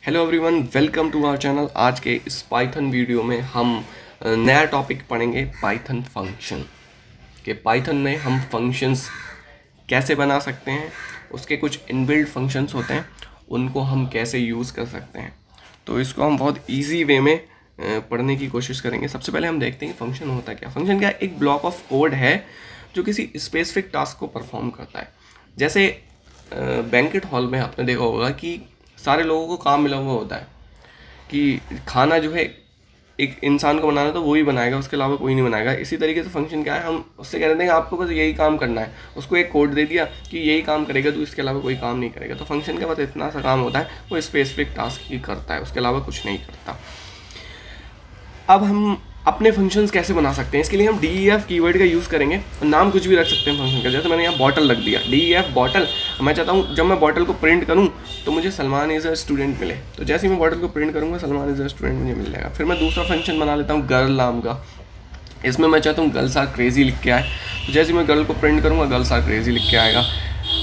Hello everyone, welcome to our channel. आज के इस पाइथन वीडियो में हम नया टॉपिक पढ़ेंगे पाइथन फंक्शन के। पाइथन में हम फंक्शंस कैसे बना सकते हैं, उसके कुछ इनबिल्ट फंक्शंस होते हैं, उनको हम कैसे यूज़ कर सकते हैं। तो इसको हम बहुत इजी वे में पढ़ने की कोशिश करेंगे। सबसे पहले हम देखते हैं फंक्शन होता क्या। फंक्शन क्या है? एक ब्लॉक ऑफ कोड है जो किसी स्पेसिफिक टास्क को परफॉर्म करता है। जैसे बैंकेट हॉल में आपने देखा होगा कि सारे लोगों को काम मिला हुआ होता है कि खाना जो है एक इंसान को बनाना तो वो ही बनाएगा, उसके अलावा कोई नहीं बनाएगा। इसी तरीके से फंक्शन क्या है, हम उससे कह देते हैं कि आपको बस यही काम करना है। उसको एक कोड दे दिया कि यही काम करेगा, तो इसके अलावा कोई काम नहीं करेगा। तो फंक्शन के बाद इतना सा काम होता है, वो स्पेसिफिक टास्क ही करता है, उसके अलावा कुछ नहीं करता। अब हम अपने फंक्शंस कैसे बना सकते हैं, इसके लिए हम DEF कीवर्ड का यूज़ करेंगे। नाम कुछ भी रख सकते हैं फंक्शन का। जैसे मैंने यहाँ बॉटल रख दिया, DEF बॉटल। मैं चाहता हूँ जब मैं बॉटल को प्रिंट करूँ तो मुझे सलमान इज़ अ स्टूडेंट मिले। तो जैसे ही मैं बॉटल को प्रिंट करूँगा सलमान इज़ अ स्टूडेंट मुझे मिल जाएगा। फिर मैं दूसरा फंक्शन बना लेता हूँ गर्ल नाम का। इसमें मैं चाहता हूँ गर्ल्स आर क्रेजी लिख के आए, तो जैसे ही मैं गर्ल को प्रिंट करूँगा गर्ल्स आर क्रेजी लिख के आएगा।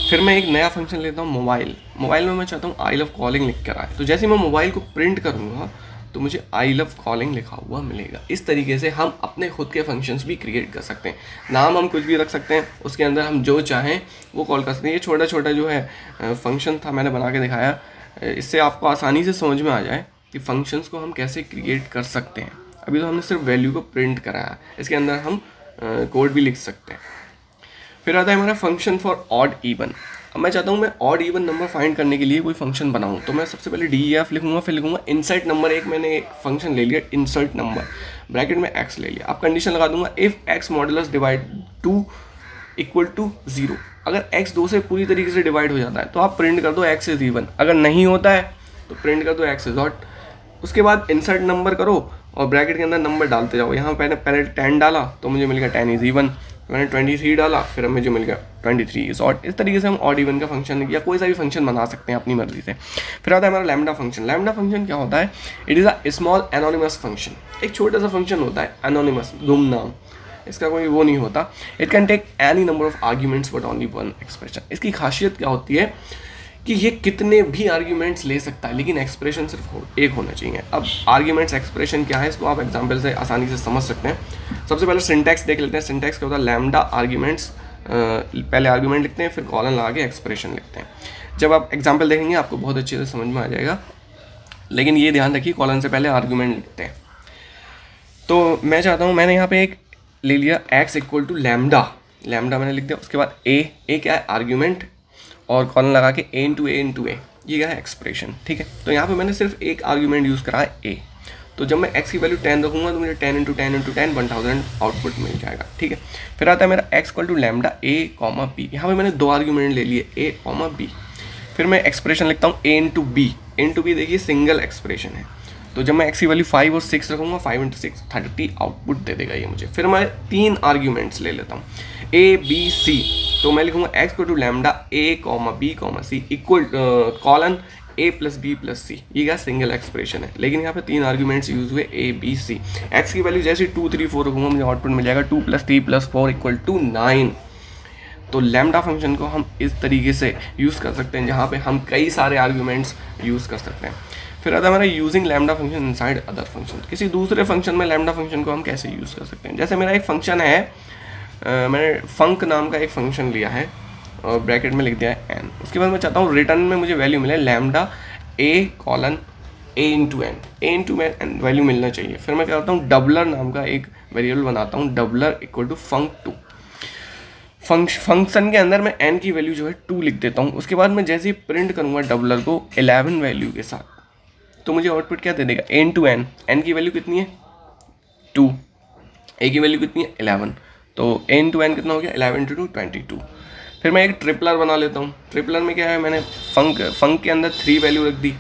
फिर मैं एक नया फंक्शन लेता हूँ मोबाइल। मोबाइल में मैं चाहता हूँ आई लव कॉलिंग लिख कर आए, तो जैसे ही मैं मोबाइल को प्रिंट करूँगा तो मुझे आई लव कॉलिंग लिखा हुआ मिलेगा। इस तरीके से हम अपने खुद के फंक्शंस भी क्रिएट कर सकते हैं। नाम हम कुछ भी रख सकते हैं, उसके अंदर हम जो चाहें वो कॉल कर सकते हैं। ये छोटा छोटा जो है फंक्शन था, मैंने बना के दिखाया। इससे आपको आसानी से समझ में आ जाए कि फंक्शंस को हम कैसे क्रिएट कर सकते हैं। अभी तो हमने सिर्फ वैल्यू को प्रिंट कराया, इसके अंदर हम कोड भी लिख सकते हैं। फिर आता है हमारा फंक्शन फॉर ऑड इवन। अब मैं चाहता हूँ मैं ऑड इवन नंबर फाइंड करने के लिए कोई फंक्शन बनाऊँ, तो मैं सबसे पहले DEF लिखूंगा, फिर लिखूंगा इंसर्ट नंबर। एक मैंने एक फंक्शन ले लिया इंसर्ट नंबर, ब्रैकेट में x ले लिया। अब कंडीशन लगा दूंगा if x modulus divide 2 equal to 0। अगर x 2 से पूरी तरीके से डिवाइड हो जाता है तो आप प्रिंट कर दो x इज इवन। अगर नहीं होता है तो प्रिंट कर दो x इज ऑड। उसके बाद इंसर्ट नंबर करो और ब्रैकेट के अंदर नंबर डालते जाओ। यहाँ पहले 10 डाला तो मुझे मिल गया 10 इज इवन। मैंने 23 डाला, फिर मुझे मिल गया 23 इज ऑड। इस तरीके से हम ऑड इवन का फंक्शन या कोई सा भी फंक्शन बना सकते हैं अपनी मर्जी से। फिर आता है हमारा लैम्डा फंक्शन। लैम्डा फंक्शन क्या होता है? It is a small anonymous function. एक छोटा सा फंक्शन होता है एनोनिमस, गुमनाम, इसका कोई वो नहीं होता। It can take any number of arguments but only one expression. इसकी खासियत क्या होती है कि ये कितने भी आर्ग्यूमेंट्स ले सकता है, लेकिन एक्सप्रेशन सिर्फ एक होना चाहिए। अब आर्ग्यूमेंट्स एक्सप्रेशन क्या है, इसको आप एग्जांपल से आसानी से समझ सकते हैं। सबसे पहले सिंटैक्स देख लेते हैं। सिंटैक्स क्या होता है? लैम्डा आर्ग्यूमेंट्स, पहले आर्ग्यूमेंट लिखते हैं, फिर कॉलन लगा के एक्सप्रेशन लिखते हैं। जब आप एग्जाम्पल देखेंगे आपको बहुत अच्छे से समझ में आ जाएगा, लेकिन ये ध्यान रखिए कॉलन से पहले आर्ग्यूमेंट लिखते हैं। तो मैं चाहता हूँ, मैंने यहाँ पे एक ले लिया x equal to lambda. Lambda मैंने लिख दिया। उसके बाद ए क्या है? आर्ग्यूमेंट, और कॉलन लगा के a इंटू ए, ये क्या है? एक्सप्रेशन। ठीक है, तो यहाँ पे मैंने सिर्फ एक आर्ग्यूमेंट यूज़ करा है a। तो जब मैं x की वैल्यू 10 रखूँगा तो मुझे 10 इंटू 10 इंटू 10 1000 आउटपुट मिल जाएगा। ठीक है, फिर आता है मेरा x equal to lambda a comma b। यहाँ पे मैंने दो आर्ग्यूमेंट ले लिए a कॉमा b। फिर मैं एक्सप्रेशन लिखता हूँ a इंटू b। देखिए सिंगल एक्सप्रेशन है, तो जब मैं x की वैल्यू 5 और 6 रखूँगा 5 इंटू 6 30 आउटपुट दे देगा ये मुझे। फिर मैं 3 आर्ग्यूमेंट्स ले लेता हूँ a b c। तो मैं लिखूँगा x equal to lambda a comma b comma c equal colon a plus b plus c। ये क्या? सिंगल एक्सप्रेशन है, लेकिन यहाँ पे 3 आर्ग्यूमेंट्स यूज हुए a b c। x की वैल्यू जैसे 2 3 4 रखूँगा मुझे आउटपुट मिल जाएगा 2 प्लस 3 प्लस 4 इक्वल टू 9। तो लैम्डा फंक्शन को हम इस तरीके से यूज़ कर सकते हैं, जहाँ पे हम कई सारे आर्ग्यूमेंट्स यूज़ कर सकते हैं। फिर आता है हमारा using lambda function inside other function. किसी दूसरे फंक्शन में लैम्डा फंक्शन को हम कैसे यूज़ कर सकते हैं? जैसे मेरा एक फंक्शन है, मैंने फंक नाम का एक फंक्शन लिया है और ब्रैकेट में लिख दिया है n। उसके बाद मैं चाहता हूँ रिटर्न में मुझे वैल्यू मिले lambda a colon a into N value मिलना चाहिए। फिर मैं क्या करता हूँ, डबलर नाम का एक वेरिएबल बनाता हूँ, डबलर इक्वल टू फंक2। फंक्शन के अंदर मैं n की वैल्यू जो है 2 लिख देता हूँ। उसके बाद मैं जैसे ही प्रिंट करूँगा डबलर को 11 वैल्यू के साथ, तो मुझे आउटपुट क्या दे देगा? a इंटू एन की वैल्यू कितनी है? 2, a की वैल्यू कितनी है? 11। तो a इंटू एन कितना हो गया? 11 इंटू 2 22। फिर मैं एक ट्रिपलर बना लेता हूँ। ट्रिपलर में क्या है, मैंने फंक के अंदर 3 वैल्यू रख दी।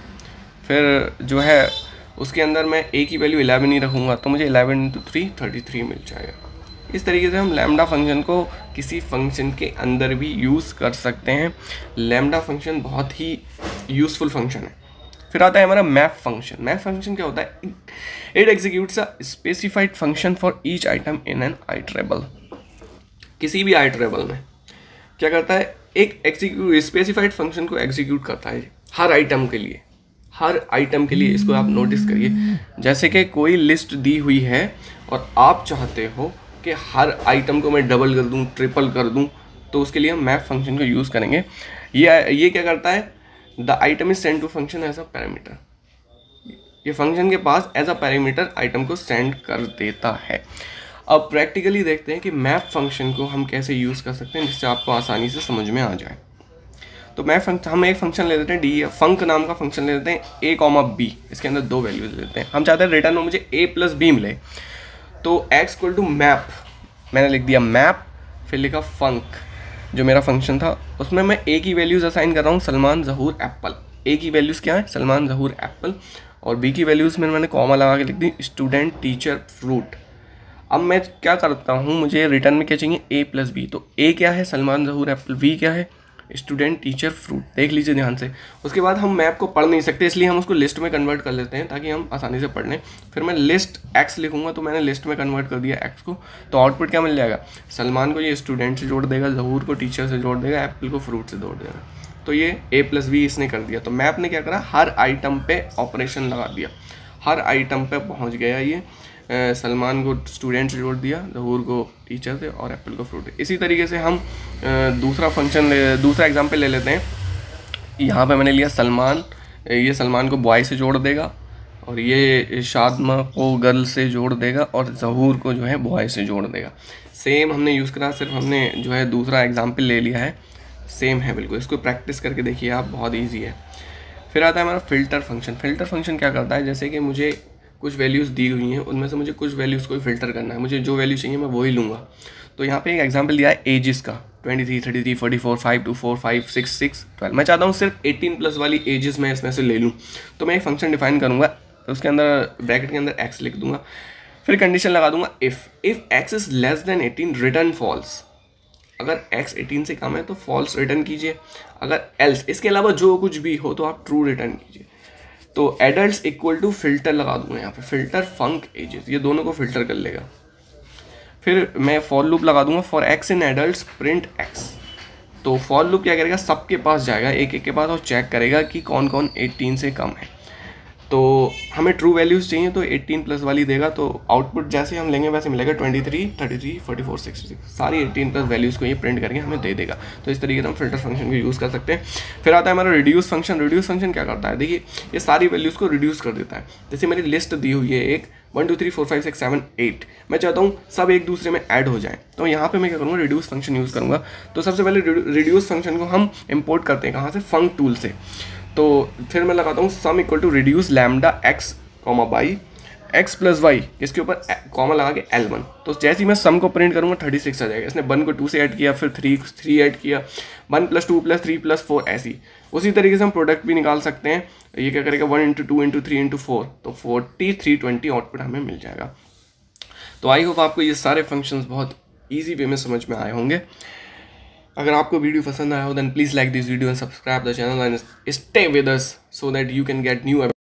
फिर जो है उसके अंदर मैं a की वैल्यू 11 ही रखूँगा, तो मुझे 11 इंटू 3 33 मिल जाएगा। इस तरीके से हम लैम्डा फंक्शन को किसी फंक्शन के अंदर भी यूज़ कर सकते हैं। लैम्डा फंक्शन बहुत ही यूज़फुल फंक्शन है। फिर आता है हमारा मैप फंक्शन। मैप फंक्शन क्या होता है? It executes a specified function for each item in an iterable. किसी भी आइटरेबल में क्या करता है? एक स्पेसिफाइड फंक्शन को एग्जीक्यूट करता है हर आइटम के लिए। हर आइटम के लिए, इसको आप नोटिस करिए, जैसे कि कोई लिस्ट दी हुई है और आप चाहते हो कि हर आइटम को मैं डबल कर दूं, ट्रिपल कर दूं, तो उसके लिए हम मैप फंक्शन को यूज़ करेंगे। ये क्या करता है, the item is send to function as a parameter. ये फंक्शन के पास एज अ पैरामीटर आइटम को सेंड कर देता है। अब प्रैक्टिकली देखते हैं कि मैप फंक्शन को हम कैसे यूज़ कर सकते हैं जिससे आपको आसानी से समझ में आ जाए। तो मैप फंक्शन, हम एक फंक्शन ले लेते हैं डी, फंक नाम का फंक्शन ले लेते हैं, ए कॉमा बी, इसके अंदर 2 वैल्यूज लेते हैं। हम चाहते हैं रिटर्न में मुझे ए प्लस बी मिले, तो एक्स इक्वल टू मैप, मैंने लिख दिया मैप, फिर लिखा फंक, जो मेरा फंक्शन था उसमें मैं ए की वैल्यूज़ असाइन कर रहा हूँ सलमान ज़हूर एप्पल। ए की वैल्यूज़ क्या है, सलमान ज़हूर एप्पल, और बी की वैल्यूज़ में मैंने कॉमा लगा के लिख दी स्टूडेंट टीचर फ्रूट। अब मैं क्या करता हूँ, मुझे रिटर्न में क्या चाहिए, ए प्लस बी। तो ए क्या है, सलमान ज़हूर एप्पल, बी क्या है, स्टूडेंट टीचर फ्रूट। देख लीजिए ध्यान से। उसके बाद हम मैप को पढ़ नहीं सकते, इसलिए हम उसको लिस्ट में कन्वर्ट कर लेते हैं ताकि हम आसानी से पढ़ लें। फिर मैं लिस्ट एक्स लिखूंगा, तो मैंने लिस्ट में कन्वर्ट कर दिया एक्स को, तो आउटपुट क्या मिल जाएगा, सलमान को ये स्टूडेंट से जोड़ देगा, ज़हूर को टीचर से जोड़ देगा, एप्पल को फ्रूट से जोड़ देगा। तो ये ए प्लस बी इसने कर दिया। तो मैप ने क्या करा, हर आइटम पे ऑपरेशन लगा दिया, हर आइटम पे पहुँच गया ये। सलमान को स्टूडेंट से जोड़ दिया, ज़हूर को टीचर से, और एप्पल को फ्रूट। इसी तरीके से हम दूसरा एग्जांपल ले लेते हैं। यहाँ पे मैंने लिया सलमान, ये सलमान को बॉय से जोड़ देगा, और ये शादमा को गर्ल से जोड़ देगा, और ज़हूर को जो है बॉय से जोड़ देगा। सेम हमने यूज़ करा, सिर्फ हमने जो है दूसरा एग्जाम्पल ले लिया है, सेम है बिल्कुल। इसको प्रैक्टिस करके देखिए आप, बहुत ईजी है। फिर आता है हमारा फ़िल्टर फंक्शन। फ़िल्टर फंक्शन क्या करता है, जैसे कि मुझे कुछ वैल्यूज़ दी हुई हैं, उनमें से मुझे कुछ वैल्यूज़ को फ़िल्टर करना है, मुझे जो वैल्यू चाहिए मैं वही लूँगा। तो यहाँ पे एक एग्जांपल दिया है एजेस का, 23, 33, 44, 5, 2, 4, 5, 6, 6, 12। मैं चाहता हूँ सिर्फ 18 प्लस वाली एजेस मैं इसमें से ले लूँ, तो मैं एक फंक्शन डिफाइन करूँगा, तो उसके अंदर ब्रैकेट के अंदर एक्स लिख दूंगा, फिर कंडीशन लगा दूंगा if x is less than 18 return false. अगर x 18 से कम है तो फॉल्स रिटर्न कीजिए, अगर एल्स, इसके अलावा जो कुछ भी हो तो आप ट्रू रिटर्न कीजिए। तो एडल्ट इक्वल टू फिल्टर लगा दूंगा यहाँ पे, फिल्टर फंक एजेस, ये दोनों को फिल्टर कर लेगा। फिर मैं फॉर लूप लगा दूंगा, for x in adult print x. तो फॉर लूप क्या करेगा, सबके पास जाएगा एक एक के पास और चेक करेगा कि कौन कौन 18 से कम है। तो हमें ट्रू वैल्यूज़ चाहिए तो 18 प्लस वाली देगा, तो आउटपुट जैसे हम लेंगे वैसे मिलेगा 23, 33, 44, 66, सारी 18 प्लस वैल्यूज़ को ये प्रिंट करके हमें दे देगा। तो इस तरीके से हम फिल्टर फंक्शन को यूज़ कर सकते हैं। फिर आता है हमारा रिड्यूस फंक्शन। रिड्यूस फंक्शन क्या करता है, देखिए ये सारी वैल्यूज़ को रिड्यूस कर देता है। जैसे मेरी लिस्ट दी हुई है एक 1 2 3 4 5 6 7 8, मैं चाहता हूँ सब एक दूसरे में ऐड हो जाए, तो यहाँ पे मैं क्या करूँगा, रिड्यूस फंक्शन यूज़ करूँगा। तो सबसे पहले रिड्यूस फंक्शन को हम इम्पोर्ट करते हैं कहाँ से, फंक टूल से। तो फिर मैं लगाता हूँ sum equal to reduce lambda x comma y x plus y, इसके ऊपर कॉमा लगा के L1। तो जैसे ही मैं सम को प्रिंट करूँगा 36 आ जाएगा। इसने 1 को 2 से ऐड किया, फिर 3 ऐड किया, 1 + 2 + 3 + 4 ऐसी। उसी तरीके से हम प्रोडक्ट भी निकाल सकते हैं। ये क्या करेगा, 1 × 2 × 3 × 4, तो 40 320 आउटपुट हमें मिल जाएगा। तो आई होप आपको ये सारे फंक्शंस बहुत ईजी वे में समझ में आए होंगे। अगर आपको वीडियो पसंद आया हो then please like this video and subscribe the channel and stay with us so that you can get new